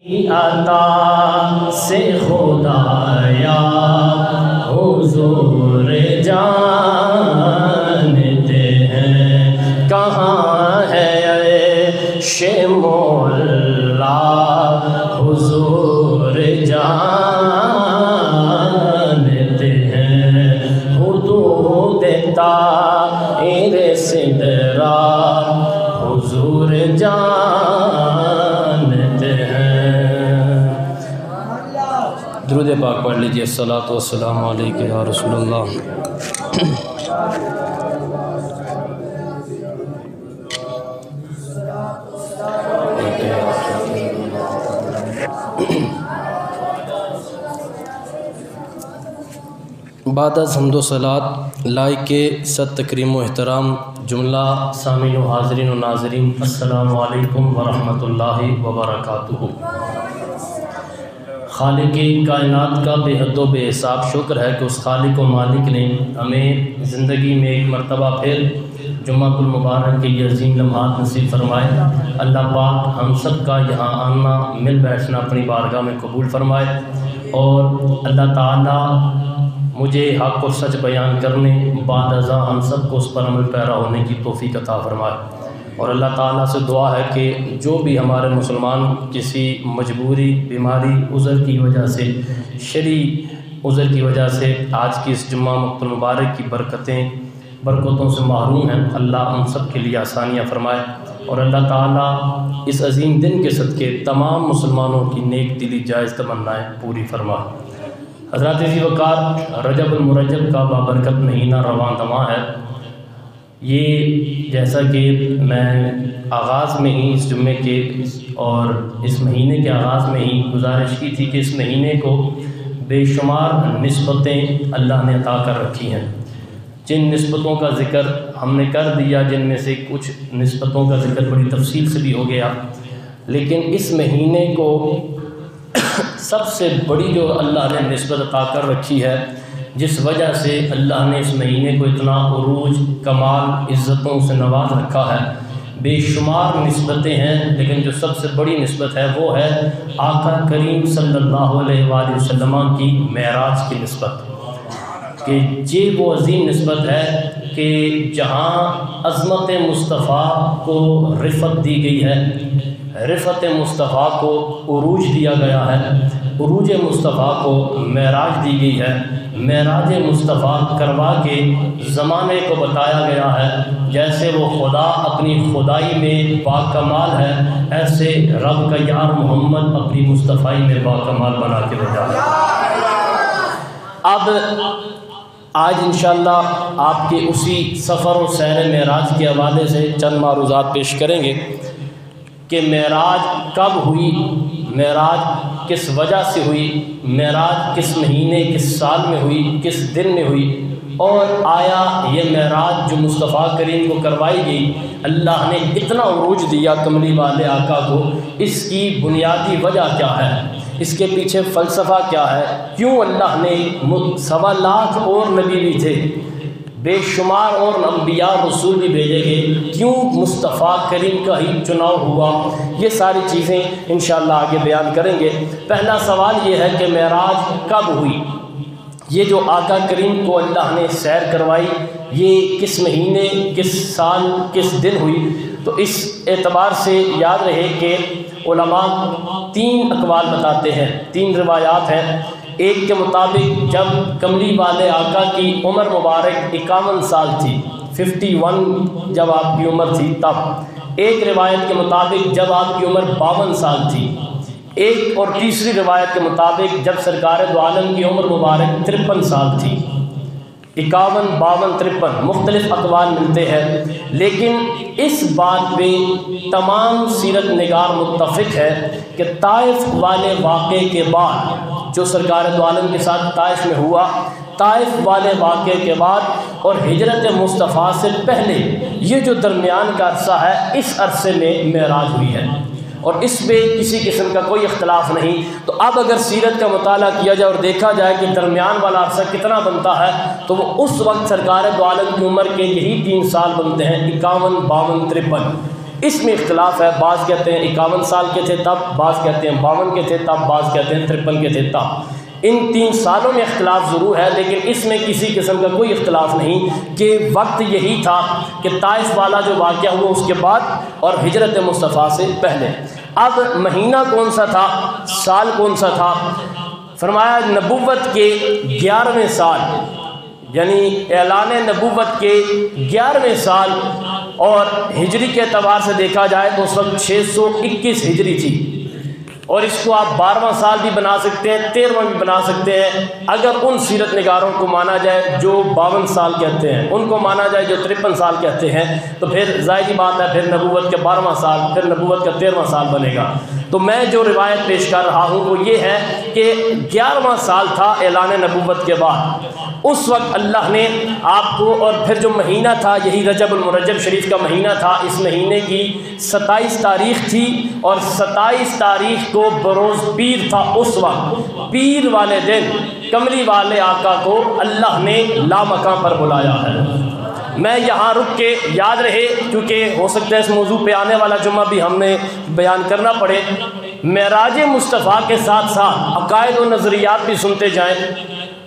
عطا سے خدایا حضور جانتے ہیں کہاں ہے عیش مولا حضور جانتے ہیں حدود طائر سدرا حضور جانتے ہیں۔ درود پاک پڑھ لیجیے۔ الصلاۃ والسلام علیک یا رسول اللہ۔ بعد از حمد و صلات لائق صد تکریم و احترام جملہ سامعین و حاضرین و ناظرین، السلام علیکم ورحمۃ اللہ وبرکاتہ۔ خالق کائنات کا بے حد و بے حساب شکر ہے کہ اس خالق و مالک نے ہمیں زندگی میں ایک مرتبہ پھر جمعہ المبارک کے یہ عظیم لمحات نصیب فرمائے۔ اللہ پاک ہم سب کا یہاں آنا مل بیٹھنا اپنی بارگاہ میں قبول فرمائے، اور اللہ تعالیٰ مجھے حق اور سچ بیان کرنے بعد ازاں ہم سب کو اس پر عمل پیرا ہونے کی توفیق عطا فرمائے۔ اور اللہ تعالیٰ سے دعا ہے کہ جو بھی ہمارے مسلمان کسی مجبوری، بیماری، عذر کی وجہ سے، شرعی عذر کی وجہ سے آج کی اس جمعہ مبارک کی برکتوں سے محروم ہیں، اللہ ہم سب کے لیے آسانیاں فرمائے، اور اللہ تعالیٰ اس عظیم دن کے صدقے تمام مسلمانوں کی نیک دلی جائز تمنائیں پوری فرمائے۔ حضرات عزیز وقار، رجب المرجب کا بابرکت مہینہ رواں دواں ہے۔ یہ جیسا کہ میں آغاز میں ہی اس جمعے کے اور اس مہینے کے آغاز میں ہی گزارش کی تھی کہ اس مہینے کو بے شمار نسبتیں اللہ نے عطا کر رکھی ہیں۔ جن نسبتوں کا ذکر ہم نے کر دیا، جن میں سے کچھ نسبتوں کا ذکر بڑی تفصیل سے بھی ہو گیا، لیکن اس مہینے کو سب سے بڑی جو اللہ نے نسبت عطا کر رکھی ہے، جس وجہ سے اللہ نے اس مہینے کو اتنا عروج، کمال، عزتوں سے نواز رکھا ہے، بے شمار نسبتیں ہیں، لیکن جو سب سے بڑی نسبت ہے وہ ہے آقا کریم صلی اللہ علیہ وآلہ وسلم کی معراج کی نسبت، کہ یہ وہ عظیم نسبت ہے کہ جہاں عظمت مصطفیٰ کو رفعت دی گئی ہے، رفعت مصطفیٰ کو عروج دیا گیا ہے، عروج مصطفیٰ کو معراج دی گئی ہے، معراج مصطفیٰ کروا کے زمانے کو بتایا گیا ہے، جیسے وہ خدا اپنی خدائی میں باکمال ہے، ایسے رب کا یار محمد اپنی مصطفیٰ میں باکمال بنا کے بھیجا ہے۔ اب آج انشاءاللہ آپ کے اسی سفر و سیر معراج کے حوالے سے چند معروضات پیش کریں گے کہ معراج کب ہوئی، معراج کس وجہ سے ہوئی، معراج کس مہینے، کس سال میں ہوئی، کس دن میں ہوئی، اور آیا یہ معراج جو مصطفیٰ کریم کو کروائی گئی، اللہ نے اتنا عروج دیا کملی والے آقا کو، اس کی بنیادی وجہ کیا ہے، اس کے پیچھے فلسفہ کیا ہے، کیوں اللہ نے 1.25 لاکھ اور نبی بھی تھے، بے شمار اور انبیاء رسول بھی بھیجے گئے، کیوں مصطفیٰ کریم کا ہی چناؤ ہوا، یہ ساری چیزیں انشاءاللہ آگے بیان کریں گے۔ پہلا سوال یہ ہے کہ معراج کب ہوئی، یہ جو آقا کریم کو اللہ نے سیر کروائی، یہ کس مہینے، کس سال، کس دن ہوئی؟ تو اس اعتبار سے یاد رہے کہ علماء 3 اقوال بتاتے ہیں، 3 روایات ہیں۔ ایک کے مطابق جب کملی والے آقا کی عمر مبارک 51 سال تھی، 51 جب آپ کی عمر تھی تب، ایک روایت کے مطابق جب آپ کی عمر 52 سال تھی، ایک اور تیسری روایت کے مطابق جب سرکار دو عالم کی عمر مبارک 53 سال تھی۔ 51، 52، 53 مختلف اقوال ملتے ہیں، لیکن اس بات پہ تمام سیرت نگار متفق ہے کہ طائف والے واقعے کے بعد، جو سرکار دو عالم کے ساتھ طائف میں ہوا، طائف والے واقعے کے بعد اور ہجرت مصطفیٰ سے پہلے یہ جو درمیان کا عرصہ ہے، اس عرصے میں معراج ہوئی ہے، اور اس پہ کسی قسم کا کوئی اختلاف نہیں۔ تو اب اگر سیرت کا مطالعہ کیا جائے اور دیکھا جائے کہ درمیان والا عرصہ کتنا بنتا ہے، تو وہ اس وقت سرکار دو عالم کی عمر کے یہی 3 سال بنتے ہیں، 51، 52، 53۔ اس میں اختلاف ہے، بعض کہتے ہیں 51 سال کے تھے تب، بعض کہتے ہیں 52 کے تھے تب، بعض کہتے ہیں 53 کے تھے تب۔ ان 3 سالوں میں اختلاف ضرور ہے، لیکن اس میں کسی قسم کا کوئی اختلاف نہیں کہ وقت یہی تھا کہ طائف والا جو واقعہ ہوا اس کے بعد اور ہجرت مصطفیٰ سے پہلے۔ اب مہینہ کون سا تھا، سال کون سا تھا؟ فرمایا نبوت کے 11ویں سال، یعنی اعلان نبوت کے 11ویں سال، اور ہجری کے اعتبار سے دیکھا جائے تو اس وقت 621 ہجری تھی، اور اس کو آپ 12واں سال بھی بنا سکتے ہیں، 13واں بھی بنا سکتے ہیں، اگر ان سیرت نگاروں کو مانا جائے جو 52 سال کہتے ہیں، ان کو مانا جائے جو 53 سال کہتے ہیں، تو پھر ظاہری بات ہے پھر نبوت کے 12واں سال، پھر نبوت کا 13واں سال بنے گا۔ تو میں جو روایت پیش کر رہا ہوں وہ یہ ہے کہ 11واں سال تھا اعلان نبوت کے بعد، اس وقت اللہ نے آپ کو، اور پھر جو مہینہ تھا یہی رجب المرجب شریف کا مہینہ تھا، اس مہینے کی 27 تاریخ تھی، اور 27 تاریخ کو بروز پیر تھا۔ اس وقت پیر والے دن کملی والے آقا کو اللہ نے لامکاں پر بلایا ہے۔ میں یہاں رک کے یاد رہے، کیونکہ ہو سکتا ہے اس موضوع پہ آنے والا جمعہ بھی ہم نے بیان کرنا پڑے، معراج مصطفیٰ کے ساتھ ساتھ عقائد و نظریات بھی سنتے جائیں۔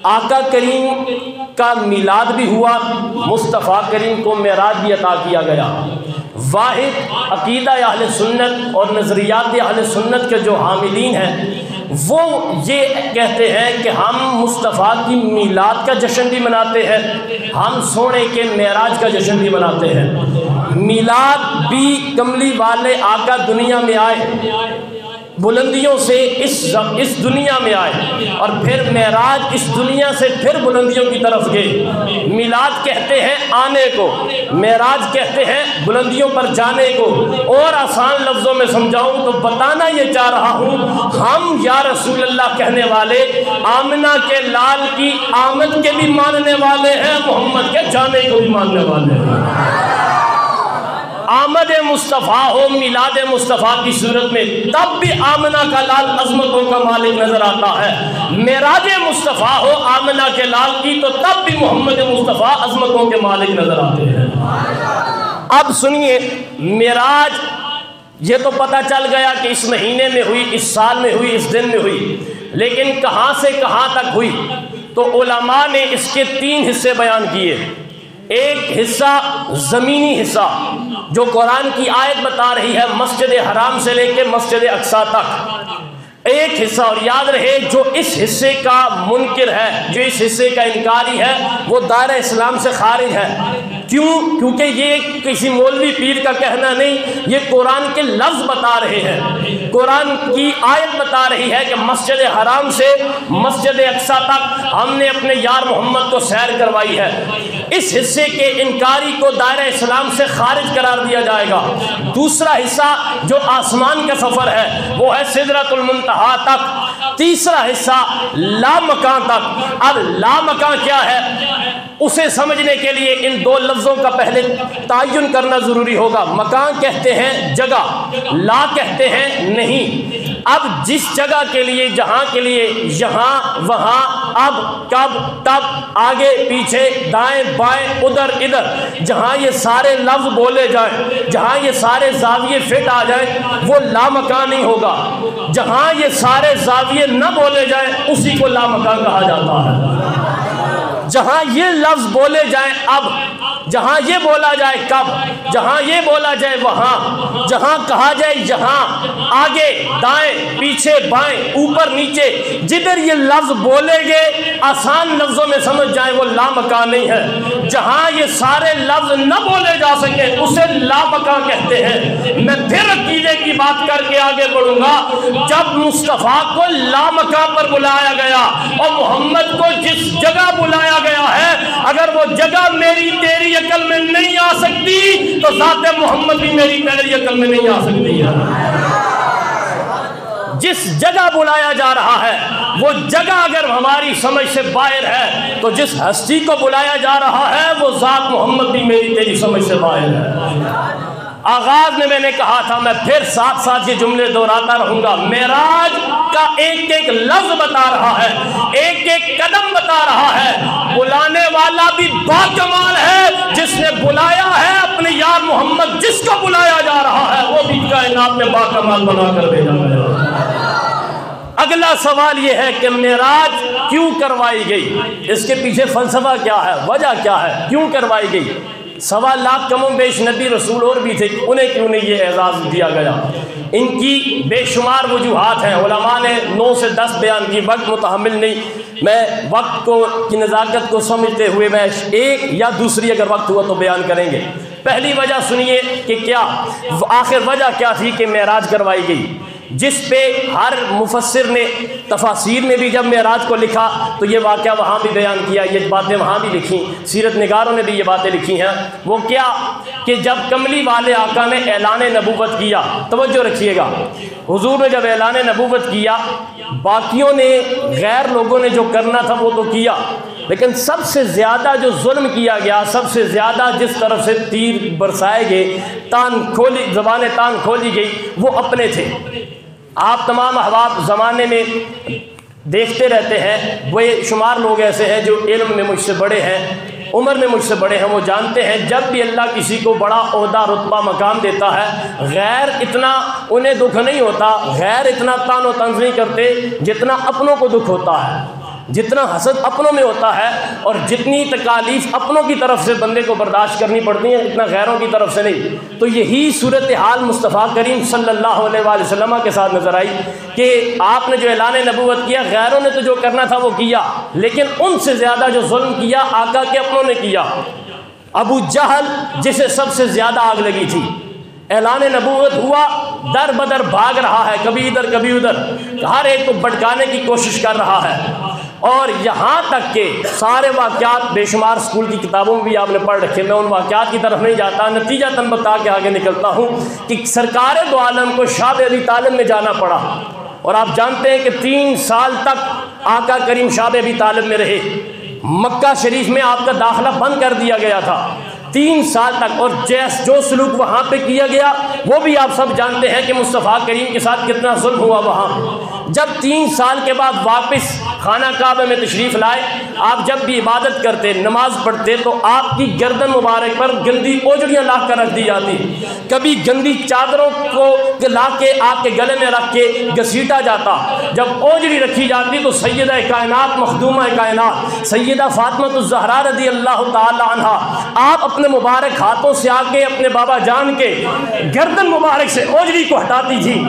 آقا کریم کا میلاد بھی ہوا، مصطفیٰ کریم کو معراج بھی عطا کیا گیا۔ واحد عقیدہ اہل سنت اور نظریات اہل سنت کے جو حاملین ہیں وہ یہ کہتے ہیں کہ ہم مصطفیٰ کی میلاد کا جشن بھی مناتے ہیں، ہم سونے کے معراج کا جشن بھی مناتے ہیں۔ میلاد بھی کملی والے آقا دنیا میں آئے، بلندیوں سے اس دنیا میں آئے، اور پھر معراج اس دنیا سے پھر بلندیوں کی طرف گئے۔ میلاد کہتے ہیں آنے کو، معراج کہتے ہیں بلندیوں پر جانے کو، اور آسان لفظوں میں سمجھاؤں تو بتانا یہ چاہ رہا ہوں، ہم یا رسول اللہ کہنے والے آمنہ کے لال کی آمد کے بھی ماننے والے ہیں، محمد کے جانے کو بھی ماننے والے ہیں۔ آمد مصطفیٰ ہو میلاد مصطفیٰ کی صورت میں تب بھی آمنہ کا لال عظمتوں کا مالک نظر آتا ہے، معراج مصطفیٰ ہو آمنہ کے لال کی تو تب بھی محمد مصطفیٰ عظمتوں کے مالک نظر آتے ہیں۔ اب سنیے، معراج یہ تو پتہ چل گیا کہ اس مہینے میں ہوئی، اس سال میں ہوئی، اس دن میں ہوئی، لیکن کہاں سے کہاں تک ہوئی؟ تو علماء نے اس کے 3 حصے بیان کیے۔ ایک حصہ زمینی حصہ جو قرآن کی آیت بتا رہی ہے، مسجد حرام سے لے کے مسجد اقصیٰ تک ایک حصہ، اور یاد رہے جو اس حصے کا منکر ہے، جو اس حصے کا انکاری ہے، وہ دائرہ اسلام سے خارج ہے۔ کیوں؟ کیونکہ یہ کسی مولوی پیر کا کہنا نہیں، یہ قرآن کے لفظ بتا رہے ہیں، قرآن کی آیت بتا رہی ہے کہ مسجد حرام سے مسجد اقصیٰ تک ہم نے اپنے یار محمد کو سیر کروائی ہے۔ اس حصے کے انکاری کو دائرہ اسلام سے خارج قرار دیا جائے گا۔ دوسرا حصہ جو آسمان کا سفر ہے وہ ہے سدرۃ المنتہا تک۔ تیسرا حصہ لامکان تک۔ اب لامکان کیا ہے اسے سمجھنے کے لیے ان 2 لفظوں کا پہلے تعین کرنا ضروری ہوگا۔ مکان کہتے ہیں جگہ، لا کہتے ہیں نہیں۔ اب جس جگہ کے لیے، جہاں کے لیے، یہاں وہاں، اب کب تب، آگے پیچھے، دائیں بائیں، ادھر ادھر، جہاں یہ سارے لفظ بولے جائیں، جہاں یہ سارے زاویے فٹ آ جائیں وہ لامکان نہیں ہوگا۔ جہاں یہ سارے زاویے نہ بولے جائیں اسی کو لامکان کہا جاتا ہے۔ جہاں یہ لفظ بولے جائیں اب، جہاں یہ بولا جائے کب، جہاں یہ بولا جائے وہاں، جہاں کہا جائے یہاں، آگے دائیں پیچھے بائیں اوپر نیچے، جدھر یہ لفظ بولے گے آسان لفظوں میں سمجھ جائیں وہ لامکان نہیں ہے۔ جہاں یہ سارے لفظ نہ بولے جا سکے اسے لامکان کہتے ہیں۔ میں پھر عقیدے کی بات کر کے آگے بڑھوں گا۔ جب مصطفیٰ کو لامکان پر بلایا گیا اور محمد کو جس جگہ بلایا گیا ہے، اگر وہ جگہ میری تیری عقل میں نہیں آ سکتی تو ذات محمد بھی میری تیری عقل میں نہیں آ سکتی ہے۔ جس جگہ بلایا جا رہا ہے وہ جگہ اگر ہماری سمجھ سے باہر ہے تو جس ہستی کو بلایا جا رہا ہے وہ ذات محمد بھی میری تیری سمجھ سے باہر ہے۔ آغاز میں نے کہا تھا، میں پھر ساتھ ساتھ یہ جملے دہراتا رہوں گا، معراج آپ کا ایک ایک لفظ بتا رہا ہے، ایک ایک قدم بتا رہا ہے۔ بلانے والا بھی باکمال ہے، جس نے بلایا ہے اپنے یار محمد، جس کو بلایا جا رہا ہے وہ بھی کائنات میں باکمال بنا کر بھیجا گیا۔ اگلا سوال یہ ہے کہ معراج کیوں کروائی گئی؟ اس کے پیچھے فلسفہ کیا ہے، وجہ کیا ہے، کیوں کروائی گئی؟ 1.25 لاکھ کم و بیش نبی رسول اور بھی تھے، انہیں کیوں نہیں یہ اعزاز دیا گیا؟ ان کی بے شمار وجوہات ہیں، علماء نے 9 سے 10 بیان کی، وقت متحمل نہیں، میں وقت کی نزاکت کو سمجھتے ہوئے میں ایک یا دوسری اگر وقت ہوا تو بیان کریں گے۔ پہلی وجہ سنیے کہ کیا آخر وجہ کیا تھی کہ معراج کروائی گئی، جس پہ ہر مفسر نے تفاسیر میں بھی جب معراج کو لکھا تو یہ واقعہ وہاں بھی بیان کیا، یہ باتیں وہاں بھی لکھی، سیرت نگاروں نے بھی یہ باتیں لکھی ہیں۔ وہ کیا کہ جب کملی والے آقا نے اعلان نبوت کیا، توجہ رکھیے گا، حضور نے جب اعلان نبوت کیا، باقیوں نے غیر لوگوں نے جو کرنا تھا وہ تو کیا، لیکن سب سے زیادہ جو ظلم کیا گیا، سب سے زیادہ جس طرف سے تیر برسائے گئے، زبانیں تان کھولی گئی، وہ اپنے تھے۔ آپ تمام احباب زمانے میں دیکھتے رہتے ہیں، وہ شمار لوگ ایسے ہیں جو علم میں مجھ سے بڑے ہیں، عمر میں مجھ سے بڑے ہیں، وہ جانتے ہیں جب بھی اللہ کسی کو بڑا عہدہ رتبہ مقام دیتا ہے، غیر اتنا انہیں دکھ نہیں ہوتا، غیر اتنا تان و طنز نہیں کرتے جتنا اپنوں کو دکھ ہوتا ہے، جتنا حسد اپنوں میں ہوتا ہے، اور جتنی تکالیف اپنوں کی طرف سے بندے کو برداشت کرنی پڑتی ہیں اتنا غیروں کی طرف سے نہیں۔ تو یہی صورتحال مصطفیٰ کریم صلی اللہ علیہ وآلہ وسلم کے ساتھ نظر آئی کہ آپ نے جو اعلان نبوت کیا، غیروں نے تو جو کرنا تھا وہ کیا، لیکن ان سے زیادہ جو ظلم کیا آقا کے اپنوں نے کیا۔ ابو جہل جسے سب سے زیادہ آگ لگی تھی، اعلان نبوت ہوا، در بدر بھاگ رہا ہے، کبھی ادھر کبھی ادھر، ہر ایک کو بھٹکانے کی کوشش کر رہا ہے، اور یہاں تک کہ سارے واقعات بے شمار اسکول کی کتابوں میں بھی آپ نے پڑھ رکھے، میں ان واقعات کی طرف نہیں جاتا، نتیجہ تن بتا کے آگے نکلتا ہوں کہ سرکار دو عالم کو شعب ابی طالب میں جانا پڑا، اور آپ جانتے ہیں کہ 3 سال تک آقا کریم شعب ابی طالب میں رہے، مکہ شریف میں آپ کا داخلہ بند کر دیا گیا تھا 3 سال تک، اور جو سلوک وہاں پہ کیا گیا وہ بھی آپ سب جانتے ہیں کہ مصطفیٰ کریم کے ساتھ کتنا ظلم ہوا وہاں۔ جب 3 سال کے بعد واپس خانہ کعبہ میں تشریف لائے، آپ جب بھی عبادت کرتے، نماز پڑھتے، تو آپ کی گردن مبارک پر گندی اوجڑیاں لا کر رکھ دی جاتی، کبھی گندی چادروں کو لا کے آپ کے گلے میں رکھ کے گھسیٹا جاتا، جب اوجڑی رکھی جاتی تو سیدہ کائنات مخدومہ کائنات سیدہ فاطمہ الزہرا رضی اللہ تعالی عنہا آپ اپنے مبارک ہاتھوں سے آ کے اپنے بابا جان کے گردن مبارک سے اوجڑی کو ہٹاتی تھی۔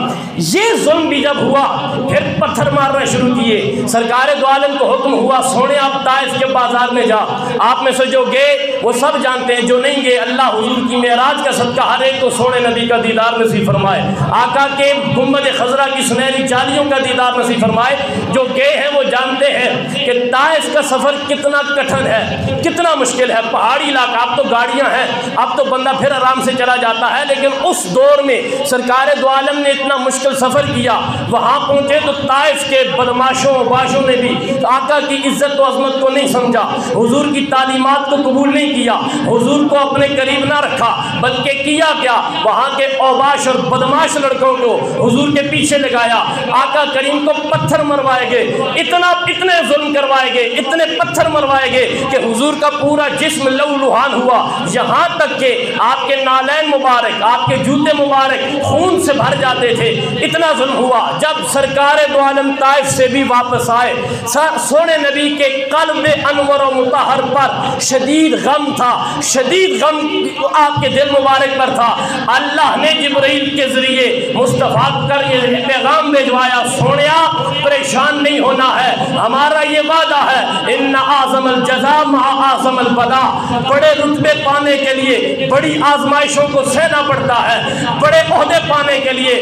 یہ ظلم بھی جب ہوا، پھر پتھر مارنا شروع کیے، سرکار دو عالم کو حکم ہوا سونے آپ طائف کے بازار میں جا، آپ میں سے جو گئے وہ سب جانتے ہیں، جو نہیں گئے اللہ حضور کی معراج کا صدقہ ہر ایک کو سونے نبی کا دیدار نصیب فرمائے، آقا کے گنبد خضرا کی سنہری چالیوں کا دیدار نصیب فرمائے۔ جو گئے ہیں وہ جانتے ہیں کہ طائف کا سفر کتنا کٹھن ہے، کتنا مشکل ہے، پہاڑی علاقہ، اب تو گاڑیاں ہیں، اب تو بندہ پھر آرام سے چلا جاتا ہے، لیکن اس دور میں سرکار دو عالم نے اتنا مشکل سفر کیا، وہاں پہنچے تو طائف کے بدماشوں باشوں نے بھی آقا کی عزت و عظمت کو نہیں سمجھا، حضور کی تعلیمات کو قبول نہیں کیا، حضور کو اپنے قریب نہ رکھا، بلکہ کیا کیا، وہاں کے اوباش اور بدماش لڑکوں کو حضور کے پیچھے لگایا، آقا کریم کو پتھر مروائے گئے، اتنے ظلم کروائے گئے، اتنے پتھر مروائے گئے کہ حضور کا پورا جسم لہو لہان ہوا، یہاں تک کہ آپ کے نالین مبارک، آپ کے جوتے مبارک خون سے بھر جاتے تھے، اتنا ظلم ہوا۔ جب سرکار دو عالم طائف سے بھی واپس آئے، سونے نبی کے قلب انور و مطہر پر شدید غم تھا، شدید غم آپ کے دل مبارک پر تھا۔ اللہ نے جبرائیل کے ذریعے مصطفیٰ کر یہ پیغام بھیجوایا، سونیا پریشان نہیں ہونا ہے، ہمارا یہ وعدہ ہے، ان اعظم الجزاء مع اعظم البلاء، بڑے رتبے پانے کے لیے بڑی آزمائشوں کو سہنا پڑتا ہے، بڑے عہدے پانے کے لیے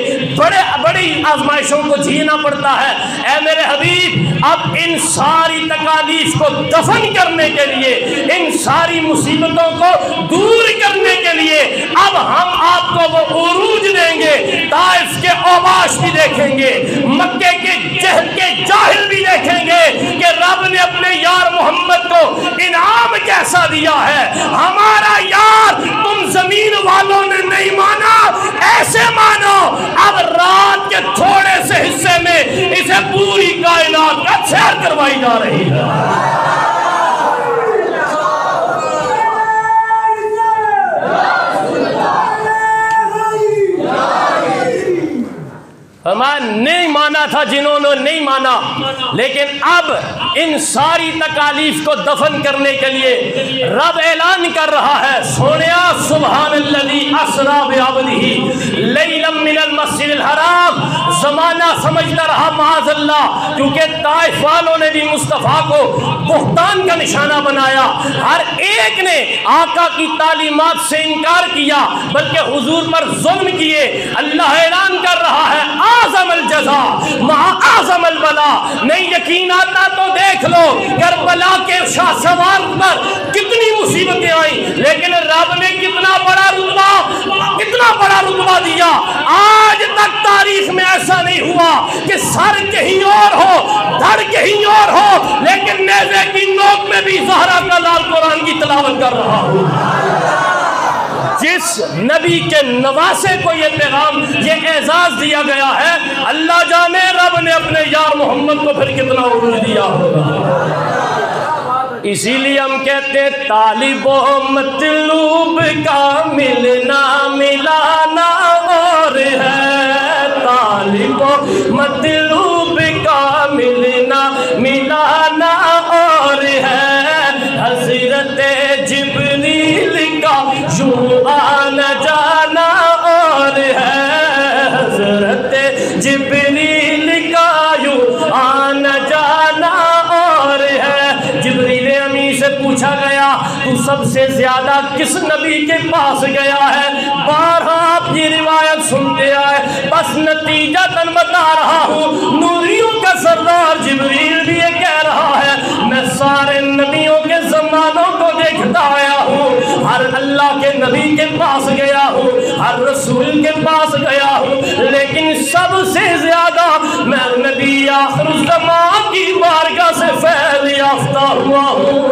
بڑی آزمائشوں کو جھیلنا پڑتا ہے۔ اے میرے حبیب، اب ان ساری تکالیف کو دفن کرنے کے لیے، ان ساری مصیبتوں کو دور کرنے کے لیے اب ہم آپ کو وہ عروج دیں گے، طائف کے اوباش بھی دیکھیں گے، مکے کے جہل کے جاہل بھی دیکھیں گے کہ رب نے اپنے یار محمد کو انعام کیسا دیا ہے. ہمارا یار تم زمین والوں نے نہیں مانا, ایسے مانو اب رات کے تھوڑے سے حصے میں اسے پوری کائنات کا سیر کروائی جا رہی ہے. نہیں مانا تھا جنہوں نے نہیں مانا, لیکن اب ان ساری تکالیف کو دفن کرنے کے لیے رب اعلان کر رہا ہے, سونیا سبحان الذی اسری بعبدہ لیلا من المسجد الحرام. زمانہ سمجھتا رہا معاذ اللہ, کیونکہ طائف والوں نے بھی مصطفیٰ کو بہتان کا نشانہ بنایا. ہر ایک نے آقا کی تعلیمات سے انکار کیا, بلکہ حضور پر ظلم کیے. اللہ اعلان کر رہا ہے اعظم الجزاء مع اعظم البلا. نہیں یقین آتا تو دیکھ لو کربلا کے شاہ سوار پر کتنی مصیبتیں آئیں, لیکن رب نے کتنا بڑا رتبہ دیا. آج تک تاریخ میں ایسا نہیں ہوا کہ سر کہیں اور ہو, دھڑ کہیں اور ہو, لیکن نیزے کی نوک میں بھی زہرا کا لال قرآن کی تلاوت کر رہا ہوں. جس نبی کے نواسے کو یہ پیغام, یہ اعزاز دیا گیا ہے, اللہ جانے رب نے اپنے یار محمد کو پھر کتنا عروج دیا ہوگا. اسی لیے ہم کہتے ہیں طالب و مطلوب کا ملنا ملانا اور ہے, طالب و مطلوب کا ملنا ملانا اور ہے. حضرت جبریل کا یوں آنا جانا اور ہے, حضرت جبریل کا یوں آنا جانا اور ہے. جبریل امی سے پوچھا گیا تو سب سے زیادہ کس نبی کے پاس گیا ہے؟ بارہا آپ یہ روایت سنتے آئے, بس نتیجہ تن بتا رہا ہوں. نوریوں کا سردار جبریل بھی یہ کہہ رہا ہے, میں سارے نبیوں کے زمانوں کو دیکھتا آیا ہوں, ہر اللہ کے نبی کے پاس گیا ہوں, ہر رسول کے پاس گیا ہوں, لیکن سب سے زیادہ میں نبی آخر الزمان کی بارگاہ سے فیض یافتہ ہوا ہوں.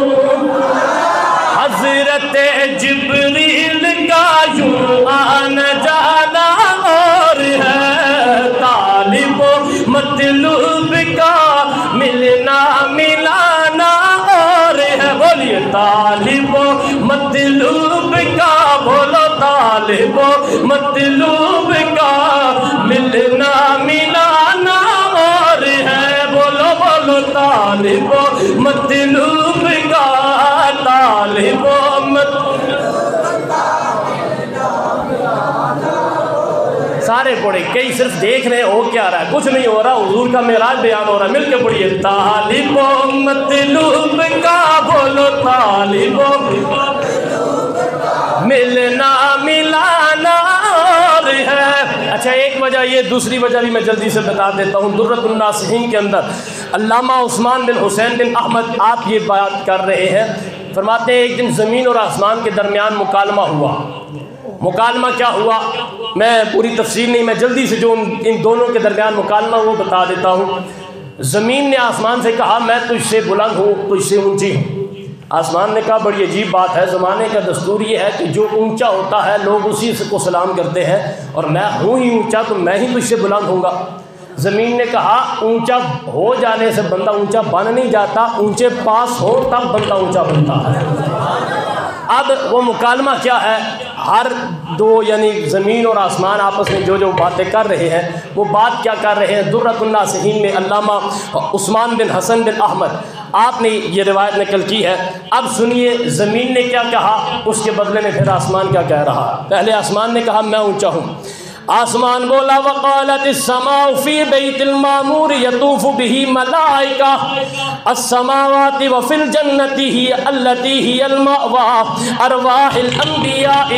حضرت جبریل کا یوں آنا جانا اور ہے, طالب و مطلوب کا ملنا ملانا اور ہے. بولیے طالب و مطلوب کا, بولو طالب و مطلوب کا ملنا ملانا اور ہے. بولو بولو طالب و مطلوب کا, طالب و سارے پڑھے, کئی صرف دیکھ رہے ہیں ہو کیا رہا ہے, کچھ نہیں ہو رہا. حضور کا معراج بیان ہو رہا ہے, مل کے پڑھیے طالب و مطلوب کا, بولو طالب و ملنا ملانا اور ہے. اچھا ایک وجہ یہ, دوسری وجہ بھی میں جلدی سے بتا دیتا ہوں. درۃ الناصحین کے اندر علامہ عثمان بن حسین بن احمد آپ یہ بات کر رہے ہیں, فرماتے ہیں ایک دن زمین اور آسمان کے درمیان مکالمہ ہوا. مکالمہ کیا ہوا میں پوری تفصیل نہیں, میں جلدی سے جو ان دونوں کے درمیان مکالمہ وہ بتا دیتا ہوں. زمین نے آسمان سے کہا میں تجھ سے بلند ہوں, تجھ سے اونچی ہوں. آسمان نے کہا بڑی عجیب بات ہے, زمانے کا دستور یہ ہے کہ جو اونچا ہوتا ہے لوگ اسی کو سلام کرتے ہیں, اور میں ہوں ہی اونچا تو میں ہی تجھ سے بلند ہوں گا. زمین نے کہا اونچا ہو جانے سے بندہ اونچا بن نہیں جاتا, اونچے پاس ہو تب بندہ اونچا بنتا ہے. اب وہ مکالمہ کیا ہے, ہر دو یعنی زمین اور آسمان آپس میں جو باتیں کر رہے ہیں وہ بات کیا کر رہے ہیں. درۃ الناصحین میں علامہ عثمان بن حسن بن احمد آپ نے یہ روایت نقل کی ہے. اب سنیے زمین نے کیا کہا, اس کے بدلے میں پھر آسمان کیا کہہ رہا. پہلے آسمان نے کہا میں اونچا ہوں. آسمان بولا وقالت السماء فی بیت المعمور یطوف به ملائکہ السماوات وفی الجنت ہی التی ہی المأوى ارواح الانبیاء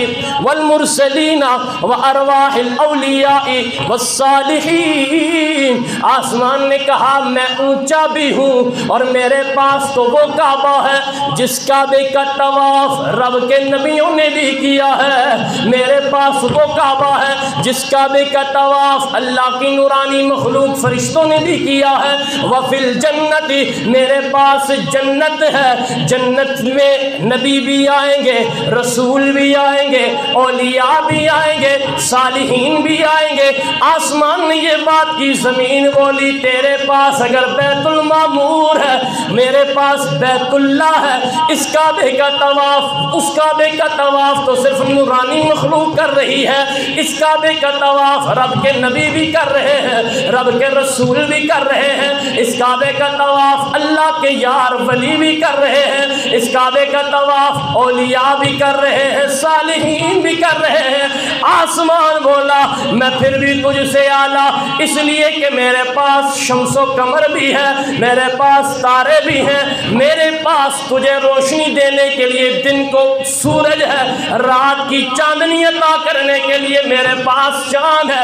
والمرسلین وارواح الاولیاء والصالحین. آسمان نے کہا میں اونچا بھی ہوں اور میرے پاس تو وہ کعبہ ہے جس کعبے کا طواف رب کے نبیوں نے بھی کیا ہے. میرے پاس وہ کعبہ ہے جس اس کعبے کا طواف اللہ کی نورانی مخلوق فرشتوں نے بھی کیا ہے۔ وفی الجنت، میرے پاس جنت ہے، جنت میں نبی بھی آئیں گے، رسول بھی آئیں گے، اولیاء بھی آئیں گے، صالحین بھی آئیں گے۔ آسمان نے یہ بات کی، زمین بولی تیرے پاس اگر بیت المعمور ہے، میرے پاس بیت اللہ ہے، اس کعبے کا طواف، اس کعبے کا طواف تو صرف نورانی مخلوق کر رہی ہے، اس کعبے کا طواف رب کے نبی بھی کر رہے ہیں، رب کے رسول بھی کر رہے ہیں، اس کعبے کا طواف اللہ کے یار ولی بھی کر رہے ہیں، اس کعبے کا طواف اولیاء بھی کر رہے ہیں، صالحین بھی کر رہے ہیں۔ آسمان بولا میں پھر بھی تجھ سے اعلیٰ، اس لیے کہ میرے پاس شمس و قمر بھی ہے، میرے پاس تارے بھی ہیں، میرے پاس تجھے روشنی دینے کے لیے دن کو سورج ہے، رات کی چاندنی عطا کرنے کے لیے میرے پاس چاند ہے۔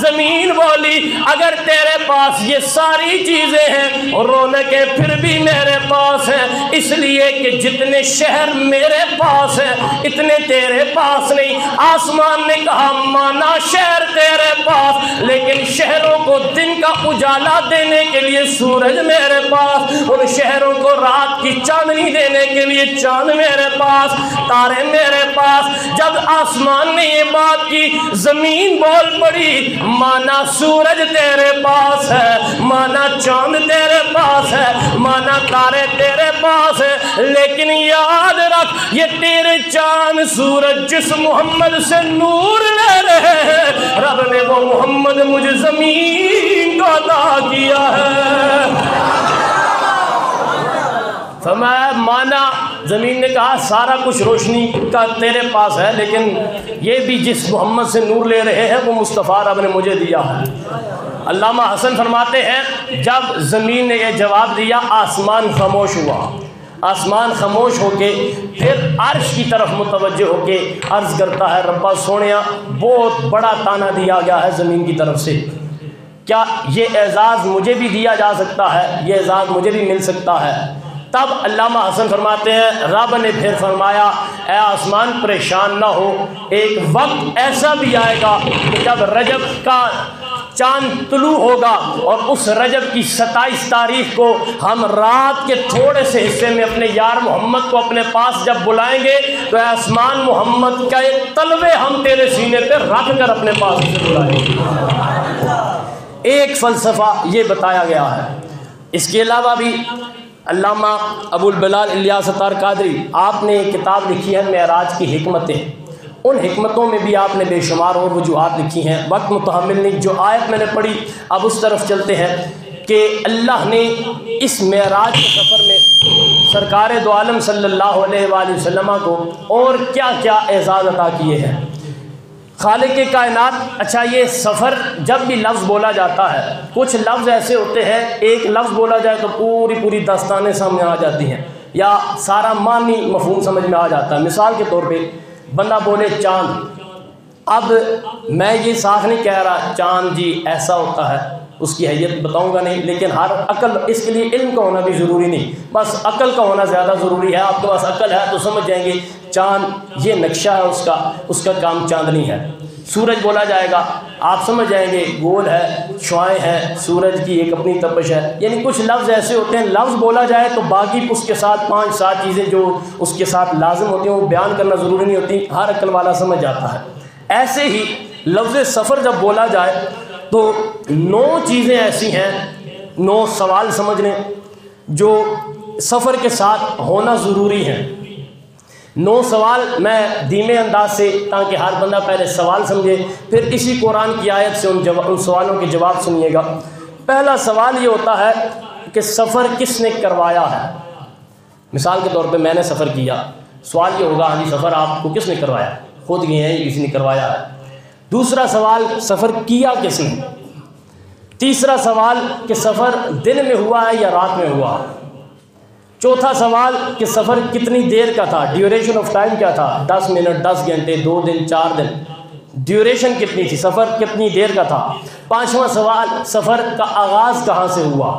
زمین بولی اگر تیرے پاس یہ ساری چیزیں ہیں، رونقیں پھر بھی میرے پاس ہیں، اس لیے کہ جتنے شہر میرے پاس ہیں اتنے تیرے پاس نہیں۔ آسمان نے کہا مانا شہر تیرے پاس، لیکن شہروں کو دن کا اجالا دینے کے لیے سورج میرے پاس، ان شہروں کو رات کی چاندنی دینے کے لیے چاند میرے پاس، تارے میرے پاس۔ جب آسمان نے یہ بات کی، زمین بول پڑی مانا سورج تیرے پاس ہے، مانا چاند تیرے پاس ہے، مانا تارے تیرے پاس ہے، لیکن یاد رکھ یہ تیرے چاند سورج جس محمد سے نور لے رہے ہیں، رب نے وہ محمد مجھے زمین کو عطا کیا ہے۔ فرمایا مانا، زمین نے کہا سارا کچھ روشنی کا تیرے پاس ہے، لیکن یہ بھی جس محمد سے نور لے رہے ہیں وہ مصطفیٰ رب نے مجھے دیا ہے۔ علامہ حسن فرماتے ہیں جب زمین نے یہ جواب دیا آسمان خاموش ہوا، آسمان خاموش ہو کے پھر عرش کی طرف متوجہ ہو کے عرض کرتا ہے ربا سونیا بہت بڑا تانا دیا گیا ہے زمین کی طرف سے، کیا یہ اعزاز مجھے بھی دیا جا سکتا ہے، یہ اعزاز مجھے بھی مل سکتا ہے؟ تب علامہ حسن فرماتے ہیں رب نے پھر فرمایا اے آسمان پریشان نہ ہو، ایک وقت ایسا بھی آئے گا کہ جب رجب کا چاند طلوع ہوگا اور اس رجب کی 27 تاریخ کو ہم رات کے تھوڑے سے حصے میں اپنے یار محمد کو اپنے پاس جب بلائیں گے تو اے آسمان محمد کا ایک تلوے ہم تیرے سینے پہ رکھ کر اپنے پاس سے بلائیں گے۔ ایک فلسفہ یہ بتایا گیا ہے۔ اس کے علاوہ بھی علامہ ابو البلال الیاس ستار قادری آپ نے ایک کتاب لکھی ہے معراج کی حکمتیں، ان حکمتوں میں بھی آپ نے بے شمار اور وجوہات لکھی ہیں، وقت متحمل نہیں۔ جو آیت میں نے پڑھی اب اس طرف چلتے ہیں کہ اللہ نے اس معراج کے سفر میں سرکار دو عالم صلی اللہ علیہ وآلہ وسلم کو اور کیا کیا اعزاز عطا کیے ہیں۔ خالق کائنات، اچھا یہ سفر جب بھی لفظ بولا جاتا ہے، کچھ لفظ ایسے ہوتے ہیں ایک لفظ بولا جائے تو پوری داستانیں سامنے آ جاتی ہیں یا سارا معنی مفہوم سمجھ میں آ جاتا ہے۔ مثال کے طور پہ بندہ بولے چاند، اب میں یہ صاف نہیں کہہ رہا چاند جی ایسا ہوتا ہے، اس کی حیت بتاؤں گا نہیں، لیکن ہر عقل، اس کے لیے علم کا ہونا بھی ضروری نہیں، بس عقل کا ہونا زیادہ ضروری ہے۔ آپ کے پاس عقل ہے تو سمجھ جائیں گے چاند یہ نقشہ ہے اس کا کام چاندنی ہے۔ سورج بولا جائے گا آپ سمجھ جائیں گے گول ہے، شعائیں ہیں، سورج کی ایک اپنی تپش ہے، یعنی کچھ لفظ ایسے ہوتے ہیں لفظ بولا جائے تو باقی اس کے ساتھ 5-7 چیزیں جو اس کے ساتھ لازم ہوتی ہیں وہ بیان کرنا ضروری نہیں ہوتی، ہر عقل والا سمجھ جاتا ہے۔ ایسے ہی لفظ سفر جب بولا جائے تو 9 چیزیں ایسی ہیں، 9 سوال سمجھ لیں جو سفر کے ساتھ ہونا ضروری ہیں۔ 9 سوال میں دھیمے انداز سے تاکہ ہر بندہ پہلے سوال سمجھے، پھر اسی قرآن کی آیت سے ان سوالوں کے جواب سنیے گا۔ پہلا سوال یہ ہوتا ہے کہ سفر کس نے کروایا ہے۔ مثال کے طور پہ میں نے سفر کیا، سوال یہ ہوگا ہاں جی سفر آپ کو کس نے کروایا، خود گئے ہیں کسی نے کروایا ہے۔ دوسرا سوال سفر کیا کس نے۔ تیسرا سوال کہ سفر دن میں ہوا ہے یا رات میں ہوا۔ چوتھا سوال کہ سفر کتنی دیر کا تھا، ڈیوریشن آف ٹائم کیا تھا، 10 منٹ، 10 گھنٹے، 2 دن، 4 دن، ڈیوریشن کتنی تھی، سفر کتنی دیر کا تھا۔ پانچواں سوال سفر کا آغاز کہاں سے ہوا۔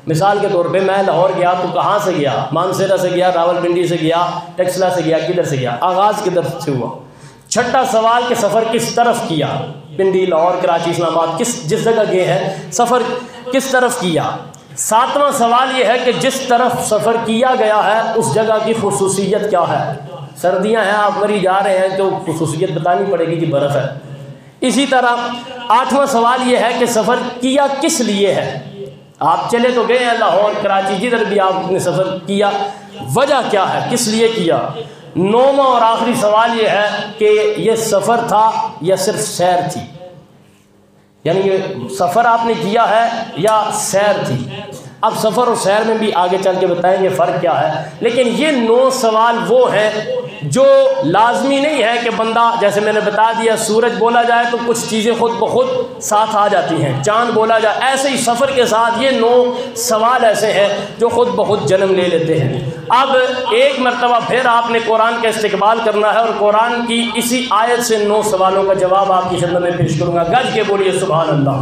مثال کے طور پہ میں لاہور گیا تو کہاں سے گیا، مانسیرا سے گیا، راول پنڈی سے گیا، ٹیکسلا سے گیا، کدھر سے گیا، آغاز کدھر سے ہوا۔ چھٹا سوال کہ سفر کس طرف کیا، پنڈی، لاہور، کراچی، اسلام آباد، جس جگہ گئے ہیں سفر کس طرف کیا۔ ساتواں سوال یہ ہے کہ جس طرف سفر کیا گیا ہے اس جگہ کی خصوصیت کیا ہے۔ سردیاں ہیں، آپ مری جا رہے ہیں تو خصوصیت بتانی پڑے گی کہ برف ہے۔ اسی طرح آٹھواں سوال یہ ہے کہ سفر کیا کس لیے ہے۔ آپ چلے تو گئے ہیں لاہور، کراچی، جدھر بھی آپ نے سفر کیا، وجہ کیا ہے، کس لیے کیا۔ نوواں اور آخری سوال یہ ہے کہ یہ سفر تھا یا صرف سیر تھی، یعنی یہ سفر آپ نے کیا ہے یا سیر تھی۔ اب سفر اور سیر میں بھی آگے چل کے بتائیں گے فرق کیا ہے، لیکن یہ 9 سوال وہ ہیں جو لازمی نہیں ہے کہ بندہ، جیسے میں نے بتا دیا سورج بولا جائے تو کچھ چیزیں خود بخود ساتھ آ جاتی ہیں، چاند بولا جائے، ایسے ہی سفر کے ساتھ یہ 9 سوال ایسے ہیں جو خود بخود جنم لے لیتے ہیں۔ اب ایک مرتبہ پھر آپ نے قرآن کا استقبال کرنا ہے اور قرآن کی اسی آیت سے 9 سوالوں کا جواب آپ کی خدمت میں پیش کروں گا۔ گج کے بولیے سبحان اللہ۔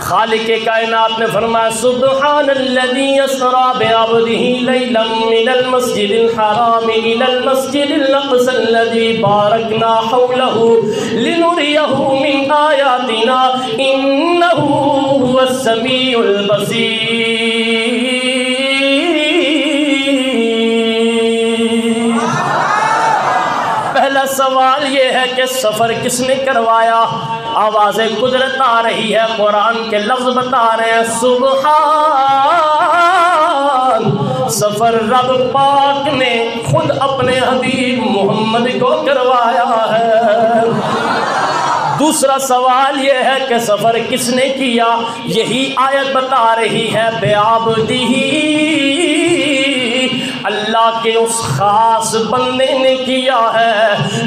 خالق کائنات نے فرمایا سبحان الذی اسری بعبدہ لیلا من المسجد الحرام الی المسجد الاقصی الذی بارکنا حولہ لنریہ من آیاتنا انہ هو السمیع البصیر۔ پہلا سوال یہ ہے کہ سفر کس نے کروایا۔ آواز قدرت آ رہی ہے، قرآن کے لفظ بتا رہے ہیں سبحان، سفر رب پاک نے خود اپنے حبیب محمد کو کروایا ہے۔ دوسرا سوال یہ ہے کہ سفر کس نے کیا، یہی آیت بتا رہی ہے بعبدہ، اللہ کے اس خاص بندے نے کیا ہے۔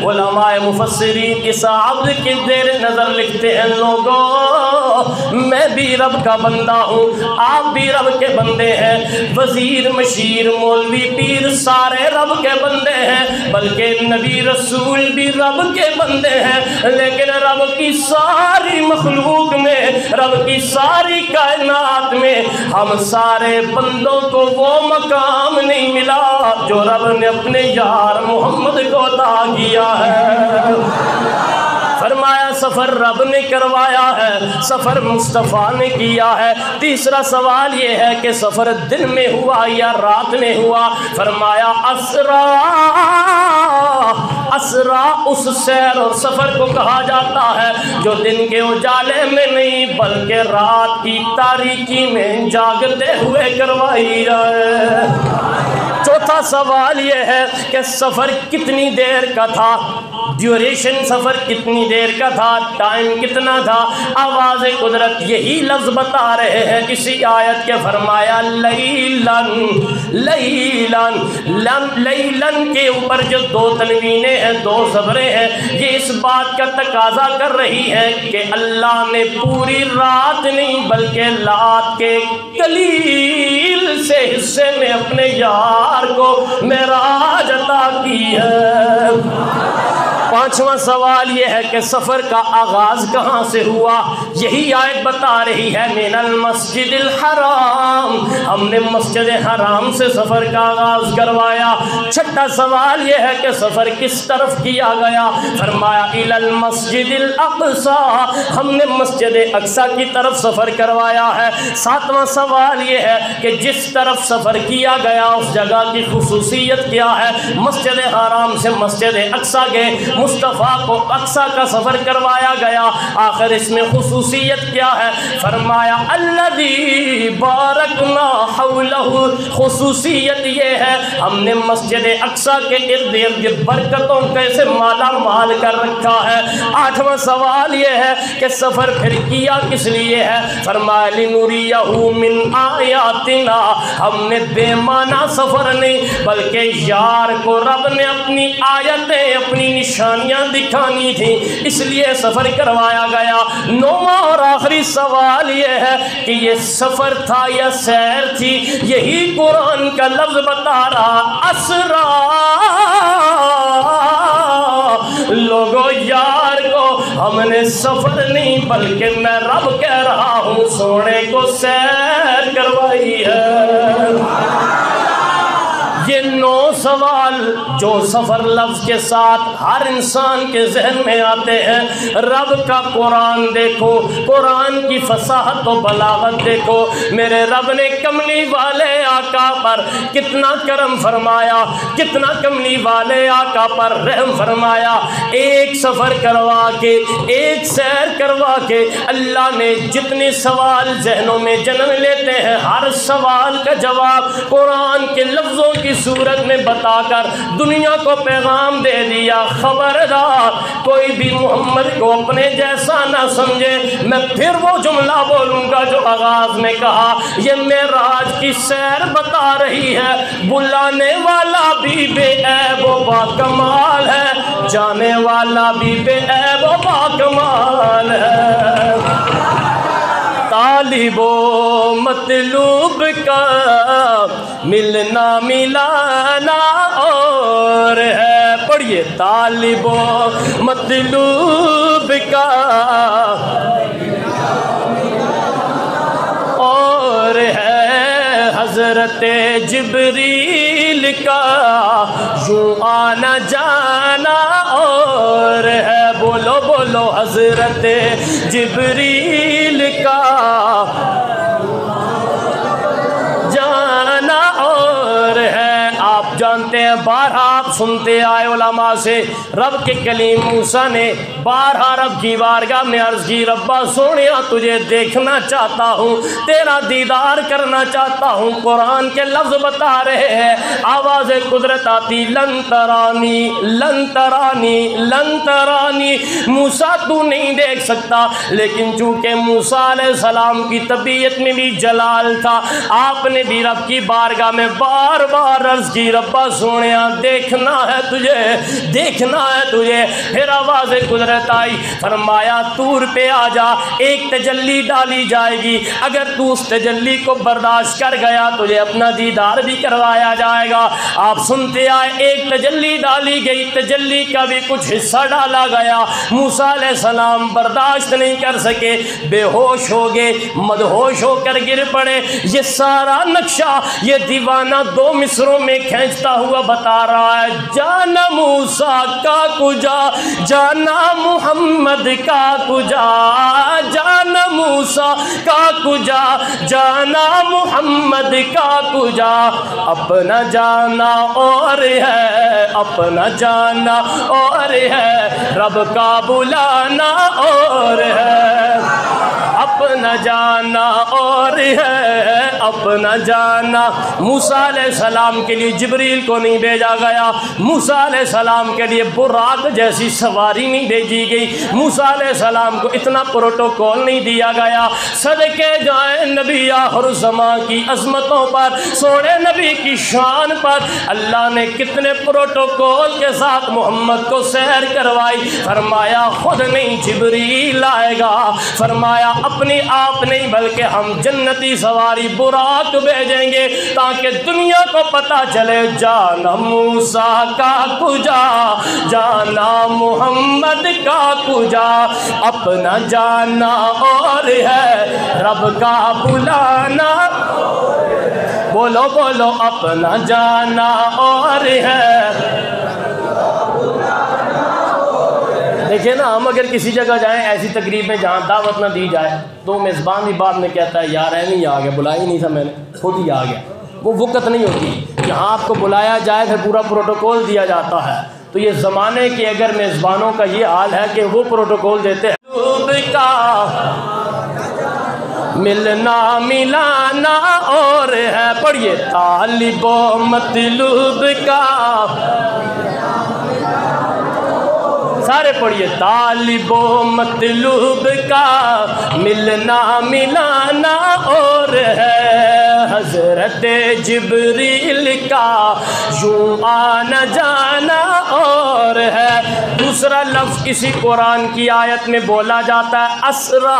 علماء مفسرین اس عبد کی زیر نظر لکھتے ہیں لوگوں میں بھی رب کا بندہ ہوں، آپ بھی رب کے بندے ہیں، وزیر، مشیر، مولوی، پیر سارے رب کے بندے ہیں، بلکہ نبی رسول بھی رب کے بندے ہیں، لیکن رب کی ساری مخلوق میں، رب کی ساری کائنات میں ہم سارے بندوں کو وہ مقام نہیں ملا جو رب نے اپنے یار محمد کو عطا کیا ہے۔ فرمایا سفر رب نے کروایا ہے، سفر مصطفیٰ نے کیا ہے۔ تیسرا سوال یہ ہے کہ سفر دن میں ہوا یا رات میں ہوا۔ فرمایا اسرا اس سیر اور سفر کو کہا جاتا ہے جو دن کے اجالے میں نہیں بلکہ رات کی تاریکی میں جاگتے ہوئے کروائی جائے۔ چوتھا سوال یہ ہے کہ سفر کتنی دیر کا تھا، ڈیوریشن سفر کتنی دیر کا تھا، ٹائم کتنا تھا۔ آواز قدرت یہی لفظ بتا رہے ہیں اسی آیت کے، فرمایا لیلن، لیلن، لیلن کے اوپر جو 2 تنوینیں ہیں، 2 زبریں ہیں، یہ اس بات کا تقاضا کر رہی ہے کہ اللہ نے پوری رات نہیں بلکہ رات کے قلیل سے حصے میں اپنے یار کو معراج عطا کی ہے۔ پانچواں سوال یہ ہے کہ سفر کا آغاز کہاں سے ہوا، یہی آیت بتا رہی ہے من المسجد الحرام، ہم نے مسجد حرام سے سفر کا آغاز کروایا۔ چھٹا سوال یہ ہے کہ سفر کس طرف کیا گیا، فرمایا الی المسجد الاقصی، ہم نے مسجد اقصی کی طرف سفر کروایا ہے۔ ساتواں سوال یہ ہے کہ جس طرف سفر کیا گیا اس جگہ کی خصوصیت کیا ہے۔ مسجد حرام سے مسجد اقصی گئے، مصطفیٰ کو اقصی کا سفر کروایا گیا، آخر اس میں خصوصیت کیا ہے، فرمایا الذی بارکنا حولہ، خصوصیت یہ ہے ہم نے مسجد اقصی کے ارد گرد برکتوں کیسے مالا مال کر رکھا ہے۔ آٹھواں سوال یہ ہے کہ سفر پھر کیا کس لیے ہے، فرمایا لنریہ من آیاتنا، ہم نے بے معنی سفر نہیں بلکہ یار کو رب نے اپنی آیتیں، اپنی نشانیاں دکھانی تھیں، اس لیے سفر کروایا گیا۔ نوواں اور آخری سوال یہ ہے کہ یہ سفر تھا یا سیر تھی، یہی قرآن کا لفظ بتا رہا اسرا، لوگوں یار کو ہم نے سفر نہیں بلکہ میں رب کہہ رہا ہوں سونے کو سیر کروائی ہے۔ یہ 9 سوال جو سفر لفظ کے ساتھ ہر انسان کے ذہن میں آتے ہیں، رب کا قرآن دیکھو، قرآن کی فصاحت و بلاغت دیکھو، میرے رب نے کملی والے آقا پر کتنا کرم فرمایا، کتنا کملی والے آقا پر رحم فرمایا۔ ایک سفر کروا کے، ایک سیر کروا کے اللہ نے جتنے سوال ذہنوں میں جنم لیتے ہیں، ہر سوال کا جواب قرآن کے لفظوں کی صورت میں بتا کر دنیا کو پیغام دے دیا، خبردار کوئی بھی محمد کو اپنے جیسا نہ سمجھے۔ میں پھر وہ جملہ بولوں گا جو آغاز میں کہا، یہ معراج کی سیر بتا رہی ہے، بلانے والا بھی بے عیب و با کمال ہے، جانے والا بھی بے عیب و با کمال ہے۔ طالب و مطلوب کا ملنا ملانا اور ہے، پڑھیے، طالب و مطلوب کا اور ہے، حضرت جبریل کا یوں آنا جانا اور ہے، بولو بولو، حضرت جبریل کا جانا اور ہے۔ آپ جانتے ہیں، بارہا آپ سنتے آئے علماء سے، رب کے کلیم موسیٰ نے بارہا رب کی بارگاہ میں عرض کی، ربا سونیا تجھے دیکھنا چاہتا ہوں، تیرا دیدار کرنا چاہتا ہوں۔ قرآن کے لفظ بتا رہے ہیں، آواز قدرت آتی، لن ترانی لن ترانی لن ترانی، موسیٰ تو نہیں دیکھ سکتا، لیکن چونکہ موسیٰ علیہ السلام کی طبیعت میں بھی جلال تھا، آپ نے بھی رب کی بارگاہ میں بار بار عرض کی، ربا سونیا دیکھنا ہے تجھے، دیکھنا ہے تجھے۔ پھر آواز قدرت آئی، فرمایا طور پہ آ جا، ایک تجلی ڈالی جائے گی، اگر تو اس تجلی کو برداشت کر گیا تجھے اپنا دیدار بھی کروایا جائے گا۔ آپ سنتے آئے، ایک تجلی ڈالی گئی، تجلی کا بھی کچھ حصہ ڈالا گیا، موسیٰ علیہ السلام برداشت نہیں کر سکے، بے ہوش ہو گئے، مدہوش ہو کر گر پڑے۔ یہ سارا نقشہ یہ دیوانہ دو مصروں میں کھینچتا ہوا بتا رہا ہے، جانا موسیٰ کا کجا، جانا محمد کا کجا، جانا موسیٰ کا کجا، جانا محمد کا کجا، اپنا جانا اور ہے، اپنا جانا اور ہے، رب کا بلانا اور ہے، اپنا جانا اور ہے، اپنا جانا۔ موسیٰ علیہ السلام کے لیے جبریل کو نہیں بھیجا گیا، موسیٰ علیہ السلام کے لیے براق جیسی سواری نہیں بھیجی گئی، موسیٰ علیہ السلام کو اتنا پروٹوکول نہیں دیا گیا۔ صدقے جائیں نبی آخر الزمان کی عظمتوں پر، سونے نبی کی شان پر، اللہ نے کتنے پروٹوکول کے ساتھ محمد کو سیر کروائی۔ فرمایا خود نہیں جبریل آئے گا، فرمایا اپنی آپ نہیں بلکہ ہم جنتی سواری براق بھیجیں گے تاکہ دنیا کو پتا چلے، جانا موسیٰ کا کجا، جانا محمد کا کجا، اپنا جانا اور ہے، رب کا بلانا، بولو بولو، اپنا جانا اور ہے۔ دیکھیں نا، ہم اگر کسی جگہ جائیں ایسی تقریب میں جہاں دعوت نہ دی جائے تو میزبان بھی بعد میں کہتا ہے یار ہے نہیں آ گیا، بلایا ہی نہیں تھا میں نے، خود ہی آ گیا۔ وہ وقت نہیں ہوتی، یہاں آپ کو بلایا جائے پھر پورا پروٹوکول دیا جاتا ہے۔ تو یہ زمانے کے اگر میزبانوں کا یہ حال ہے کہ وہ پروٹوکول دیتے ہیں، ملنا ملانا اور ہے، پڑھیے، طالب و مطلوب کا، سارے پڑھیے، طالب و مطلوب کا ملنا ملانا اور ہے، حضرت جبریل کا یوں آنا جانا اور ہے۔ دوسرا لفظ اسی قرآن کی آیت میں بولا جاتا ہے، اسرا،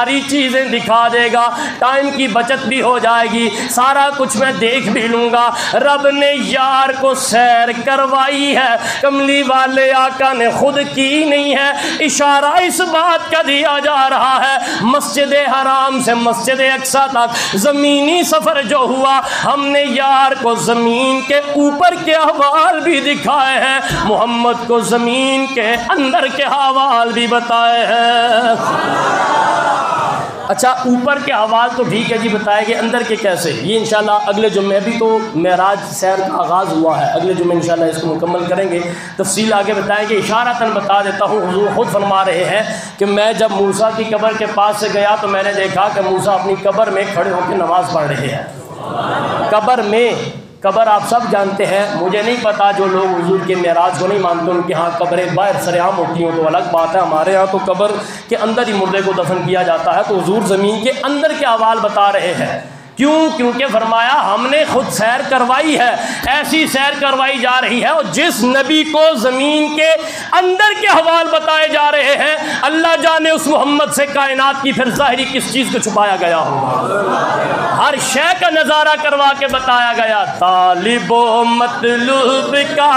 ساری چیزیں دکھا دے گا، ٹائم کی بچت بھی ہو جائے گی، سارا کچھ میں دیکھ بھی لوں گا۔ رب نے یار کو سیر کروائی ہے، کملی والے آقا نے خود کی نہیں ہے۔ اشارہ اس بات کا دیا جا رہا ہے، مسجد حرام سے مسجد اقصی تک زمینی سفر جو ہوا، ہم نے یار کو زمین کے اوپر کے احوال بھی دکھائے ہیں، محمد کو زمین کے اندر کے احوال بھی بتائے ہیں۔ اچھا، اوپر کے احوال تو ٹھیک ہے جی بتائے گے، اندر کے کیسے؟ یہ انشاءاللہ اگلے جمعے، ابھی تو معراج سیر کا آغاز ہوا ہے، اگلے جمعے انشاءاللہ اس کو مکمل کریں گے، تفصیل آگے بتائیں گے۔ اشارتاً بتا دیتا ہوں، حضور خود فرما رہے ہیں کہ میں جب موسیٰ کی قبر کے پاس سے گیا تو میں نے دیکھا کہ موسیٰ اپنی قبر میں کھڑے ہو کے نماز پڑھ رہے ہیں۔ قبر میں، قبر آپ سب جانتے ہیں، مجھے نہیں پتا جو لوگ حضور کے معراج کو نہیں مانتے ان کے ہاں قبریں باہر سرعام ہوتی ہوں تو الگ بات ہے، ہمارے ہاں تو قبر کے اندر ہی مردے کو دفن کیا جاتا ہے۔ تو حضور زمین کے اندر کے احوال بتا رہے ہیں، کیوں؟ کیونکہ فرمایا ہم نے خود سیر کروائی ہے، ایسی سیر کروائی جا رہی ہے، اور جس نبی کو زمین کے اندر کے احوال بتائے جا رہے ہیں، اللہ جانے اس محمد سے کائنات کی پھر ظاہری کس چیز کو چھپایا گیا ہوگا، ہر شے کا نظارہ کروا کے بتایا گیا۔ طالب و مطلوب کا،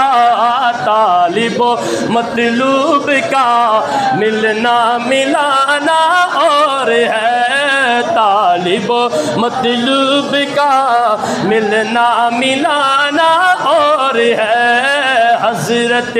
طالب و مطلوب کا ملنا ملانا اور ہے، طالب و مطلوب کا ملنا ملانا اور ہے، حضرت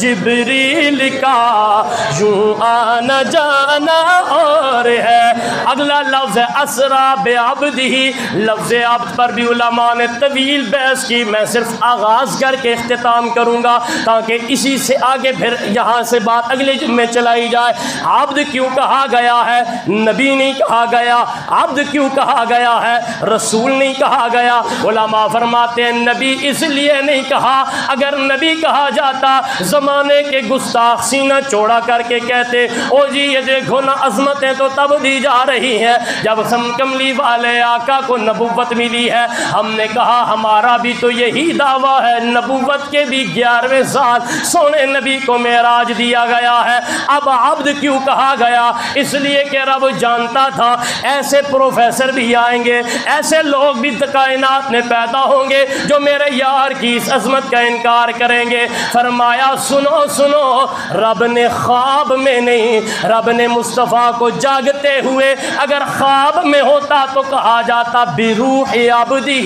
جبریل کا یوں آنا جانا اور ہے۔ اگلا لفظ ہے اسرا بعبدہ، لفظ عبد پر بھی علماء نے طویل بحث کی، میں صرف آغاز کر کے اختتام کروں گا تاکہ اسی سے آگے پھر یہاں سے بات اگلے جمعے چلائی جائے۔ عبد کیوں کہا گیا ہے؟ نبی نہیں کہا گیا۔ عبد کیوں کہا گیا ہے؟ رسول نہیں کہا گیا۔ علماء فرماتے ہیں نبی اس لیے نہیں کہا، اگر نبی کہا جاتا زمانے کے گستاخ سینہ چوڑا کر کے کہتے او جی یہ دیکھو نا عظمتیں تو تب دی جا رہی ہیں جب کملی والے آقا کو نبوت ملی ہے۔ ہم نے کہا ہمارا بھی تو یہی دعویٰ ہے، نبوت کے بھی 11ویں سال سونے نبی کو معراج دیا گیا ہے۔ اب عبد کیوں کہا گیا؟ اس لیے کہ رب جانتا تھا ایسے پروفیسر بھی آئیں گے، ایسے لوگ بھی کائنات میں پیدا ہوں گے جو میرے یار کی اس عظمت کا انکار کریں گے۔ فرمایا سنو سنو، رب نے خواب میں نہیں، رب نے مصطفیٰ کو جاگتے ہوئے، اگر خواب میں ہوتا تو کہا جاتا بروح عبدہ،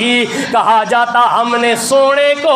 کہا جاتا ہم نے سونے کو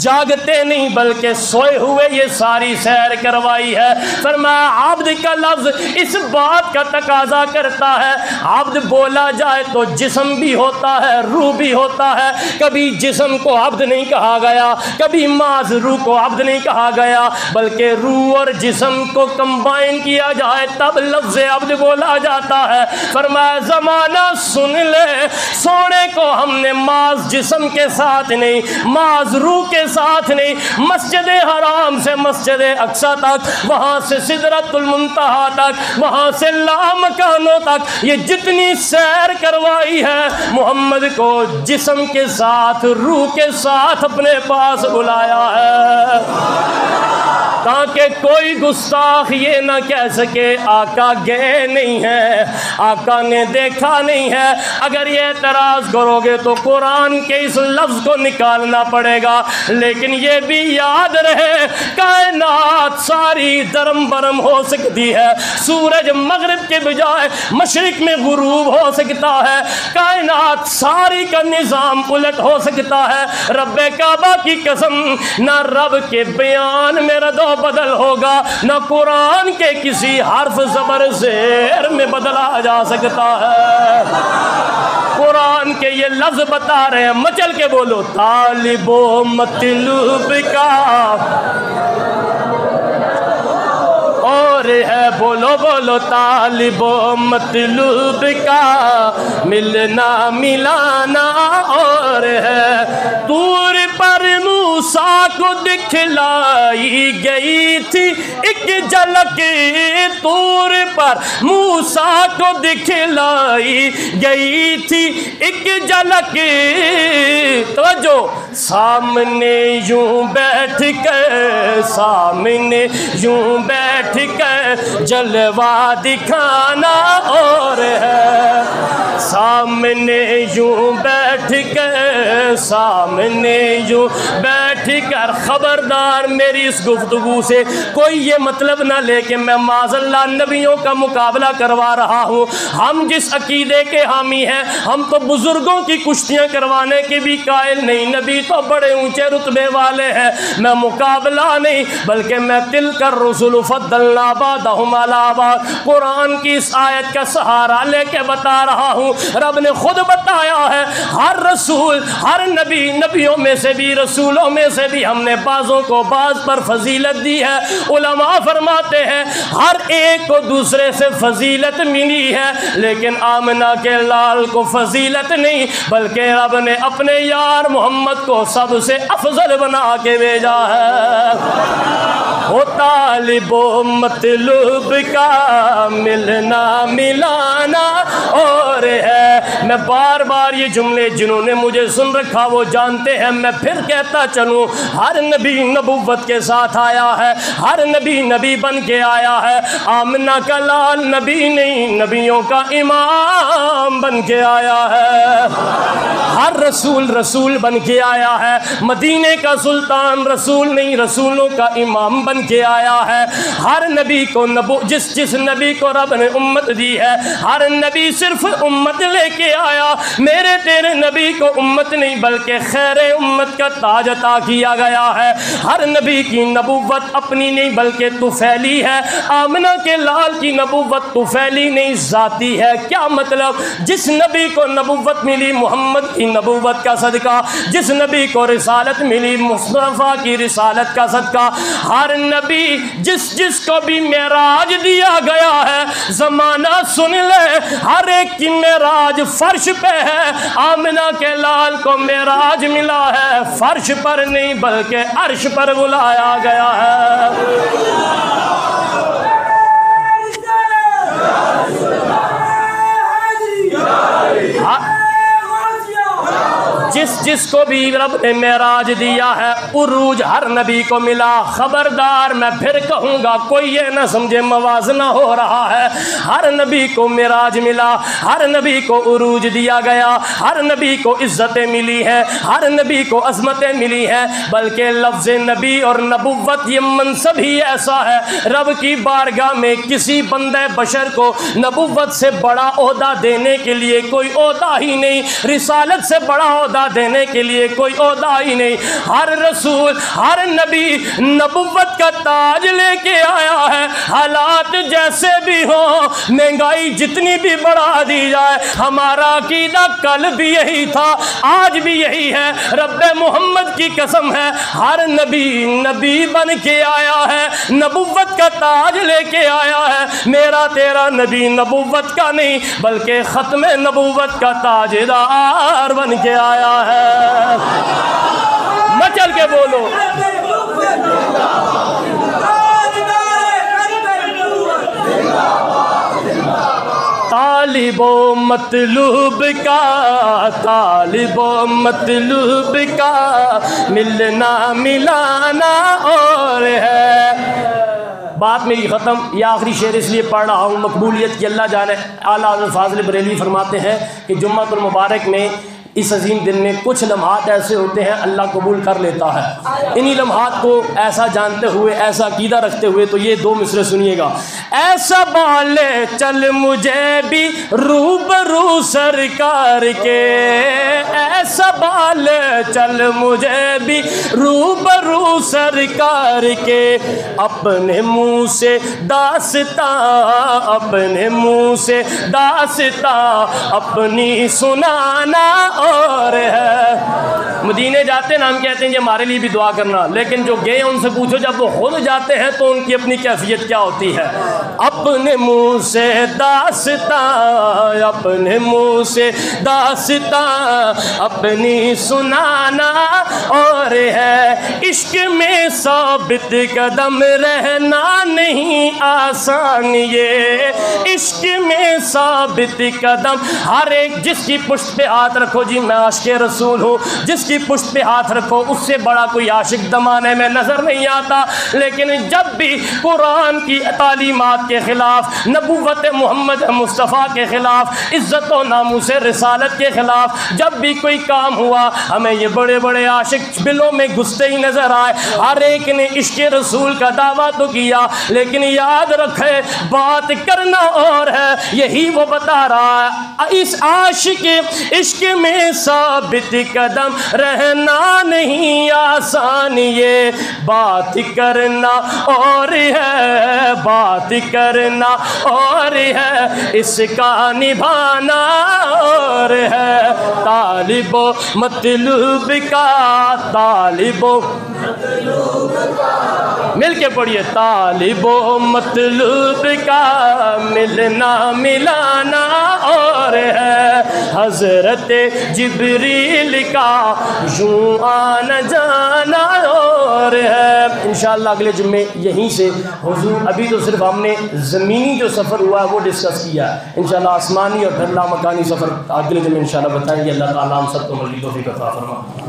جاگتے نہیں بلکہ سوئے ہوئے یہ ساری سیر کروائی ہے۔ فرمایا عبد کا لفظ اس بات کا تقاضا کرتا ہے، عبد بولا جائے تو جسم بھی ہوتا ہے، روح بھی ہوتا ہے، کبھی جسم کو عبد نہیں کہا گیا، کبھی معاذ روح کو عبد نہیں کہا گیا، بلکہ روح اور جسم کو کمبائن کیا جائے تب لفظ عبد بولا جاتا ہے۔ فرمایا زمانہ سن لے، سونے کو ہم نے معاذ جسم کے ساتھ نہیں، معاذ روح کے ساتھ نہیں، مسجد حرام سے مسجد اقصی تک، وہاں سے سدرۃ المنتہا تک، وہاں سے لامکانوں تک، یہ جتنی سیر کروائی ہے محمد کو جسم کے ساتھ روح کے ساتھ اپنے پاس بلایا ہے تاکہ کوئی گستاخ یہ نہ کہہ سکے آقا گئے نہیں ہیں، آقا نے دیکھا نہیں ہے۔ اگر یہ اعتراض کرو گے تو قرآن کے اس لفظ کو نکالنا پڑے گا، لیکن یہ بھی یاد رہے کائنات ساری درم برم ہو سکتی ہے، سورج مغرب کے بجائے مشرق میں غروب ہو سکتا ہے، کائنات ساری کا نظام الٹ ہو سکتا ہے۔ رب کعبہ کی قسم، نہ رب کے بیان میں رد و بدل ہوگا، نہ قرآن کے کسی حرف زبر زیر میں بدلا جا سکتا ہے۔ قرآن کے یہ لفظ بتا رہے ہیں، مچل کے بولو طالب و مطلوب کا اور ہے، بولو بولو طالب و مطلوب کا ملنا ملانا اور ہے۔ طور پر موسیٰ کو کو دکھلائی گئی تھی ایک جھلک طور پر، موسیٰ کو دکھلائی گئی تھی ایک جھلک، توجہ، سامنے یوں بیٹھ کر، سامنے یوں بیٹھ کر جلوہ دکھانا اور ہے، سامنے یوں بیٹھ کر، سامنے یوں بیٹھ کر، خبردار میری اس گفتگو سے کوئی یہ مطلب نہ لے کہ میں معاذ اللہ نبیوں کا مقابلہ کروا رہا ہوں۔ ہم جس عقیدے کے حامی ہیں، ہم تو بزرگوں کی کشتیاں کروانے کے بھی قائل نہیں، نبی تو بڑے اونچے رتبے والے ہیں، میں مقابلہ نہیں بلکہ میں تلک الرسل فضلنا بعضهم علی بعض، قرآن کی اس آیت کا سہارا لے کے بتا رہا ہوں۔ رب نے خود بتایا ہے ہر رسول، ہر نبی، نبیوں میں سے بھی رسولوں میں سے بھی ہم نے بعضوں کو بعض پر فضیلت دی ہے۔ علماء فرماتے ہیں ہر ایک کو دوسرے سے فضیلت ملی ہے، لیکن آمنہ کے لال کو فضیلت نہیں بلکہ رب نے اپنے یار محمد کو سب سے افضل بنا کے بھیجا ہے۔ وہ طالب و مطلوب کا ملنا ملانا اور ہے، میں بار بار یہ جملے جنہوں نے مجھے سن رکھا وہ جانتے ہیں، میں پھر کہتا چلوں، ہر نبی نبوت کے ساتھ آیا ہے، ہر نبی نبی بن کے آیا ہے، آمنہ کا لال نبی نہیں، نبیوں کا امام بن کے آیا ہے، ہر رسول رسول بن کے آیا ہے، مدینے کا سلطان رسول نہیں، رسولوں کا امام بن کے آیا ہے، ہر نبی کو جس نبی کو رب نے امت دی ہے، ہر نبی صرف امت لے کے آیا، میرے تیرے نبی کو امت نہیں بلکہ خیر امت کا تاج عطا کیا گیا ہے، ہر نبی کی نبوت اپنی نہیں بلکہ طفیلی ہے، آمنہ کے لال کی نبوت طفیلی نہیں ذاتی ہے۔ کیا مطلب؟ جس نبی کو نبوت ملی محمد کی نبوت کا صدقہ، جس نبی کو رسالت ملی مصطفیٰ کی رسالت کا صدقہ، ہر نبی جس کو بھی معراج دیا گیا ہے، زمانہ سن لے، ہر ایک کی معراج فرش پہ ہے، آمنہ کے لال کو معراج ملا ہے، فرش پر نہیں بلکہ عرش پر بلایا گیا ہے۔ جس کو بھی رب نے معراج دیا ہے، عروج ہر نبی کو ملا۔ خبردار میں پھر کہوں گا، کوئی یہ نہ سمجھے موازنہ ہو رہا ہے، ہر نبی کو معراج ملا، ہر نبی کو عروج دیا گیا، ہر نبی کو عزتیں ملی ہیں، ہر نبی کو عظمتیں ملی ہیں، بلکہ لفظ نبی اور نبوت یہ منصب ہی ایسا ہے، رب کی بارگاہ میں کسی بندے بشر کو نبوت سے بڑا عہدہ دینے کے لیے کوئی عہدہ ہی نہیں، رسالت سے بڑا عہدہ دینے کے لیے کوئی عہدہ ہی نہیں۔ ہر رسول، ہر نبی نبوت کا تاج لے کے آیا ہے، حالات جیسے بھی ہوں، مہنگائی جتنی بھی بڑھا دی جائے، ہمارا عقیدہ کل بھی یہی تھا، آج بھی یہی ہے، رب محمد کی قسم ہے، ہر نبی نبی بن کے آیا ہے، نبوت کا تاج لے کے آیا ہے، میرا تیرا نبی نبوت کا نہیں بلکہ ختم نبوت کا تاجدار بن کے آیا ہے۔ مچل کے بولو، طالب و مطلوب کا، طالب و مطلوب کا ملنا ملانا اور ہے۔ بات میری ختم، یہ آخری شعر اس لیے پڑھ رہا ہوں، مقبولیت کی اللہ جانے۔ اعلیٰ حضرت فاضل بریلوی فرماتے ہیں کہ جمعۃ المبارک میں اس عظیم دن میں کچھ لمحات ایسے ہوتے ہیں اللہ قبول کر لیتا ہے، انہی لمحات کو ایسا جانتے ہوئے، ایسا عقیدہ رکھتے ہوئے تو یہ دو مصرے سنیے گا۔ ایسا بالے چل مجھے بھی روبرو سرکار کے، ایسا بالے چل مجھے بھی روبرو سرکار کے، اپنے منہ سے داستاں، اپنے منہ سے داستاں اپنی سنانا اور ہے۔ مدینے جاتے ہیں نا ہم کہتے ہیں کہ ہمارے لیے بھی دعا کرنا، لیکن جو گئے ان سے پوچھو جب وہ خود جاتے ہیں تو ان کی اپنی کیفیت کیا ہوتی ہے۔ اپنے منہ سے داستان، اپنے منہ سے داستان اپنی سنانا اور ہے، عشق میں ثابت قدم رہنا نہیں آسان، یہ عشق میں ثابت قدم ہر ایک جس کی پشت پہ ہاتھ رکھو، جی میں عاشق رسول ہوں، جس کی پشت پہ ہاتھ رکھو اس سے بڑا کوئی عاشق زمانے میں نظر نہیں آتا۔ لیکن جب بھی قرآن کی تعلیمات کے خلاف، نبوت محمد مصطفیٰ کے خلاف، عزت و ناموس رسالت کے خلاف جب بھی کوئی کام ہوا، ہمیں یہ بڑے بڑے عاشق بلوں میں گھستے ہی نظر آئے۔ ہر ایک نے عشق رسول کا دعویٰ تو کیا، لیکن یاد رکھے بات کرنا اور ہے، یہی وہ بتا رہا ہے، اس عاشق عشق میں ثابت قدم رہنا نہیں آسان، یہ بات کرنا اور ہے، بات کرنا اور ہے، اس کا نبھانا اور ہے، طالب و مطلوب کا، طالب و مل کے پڑھیے، طالب و مطلوب کا ملنا ملانا اور ہے، حضرت جبریل کا یوں آنا جانا اور ہے۔ انشاءاللہ اگلے جمعے یہیں سے حضور، ابھی تو صرف ہم نے زمینی جو سفر ہوا ہے وہ ڈسکس کیا ہے، انشاءاللہ آسمانی اور پھر لامکانی سفر اگلے جمعے انشاءاللہ بتائیں گے۔ اللہ تعالیٰ ہم سب کو مزید توفیق عطا فرمائے۔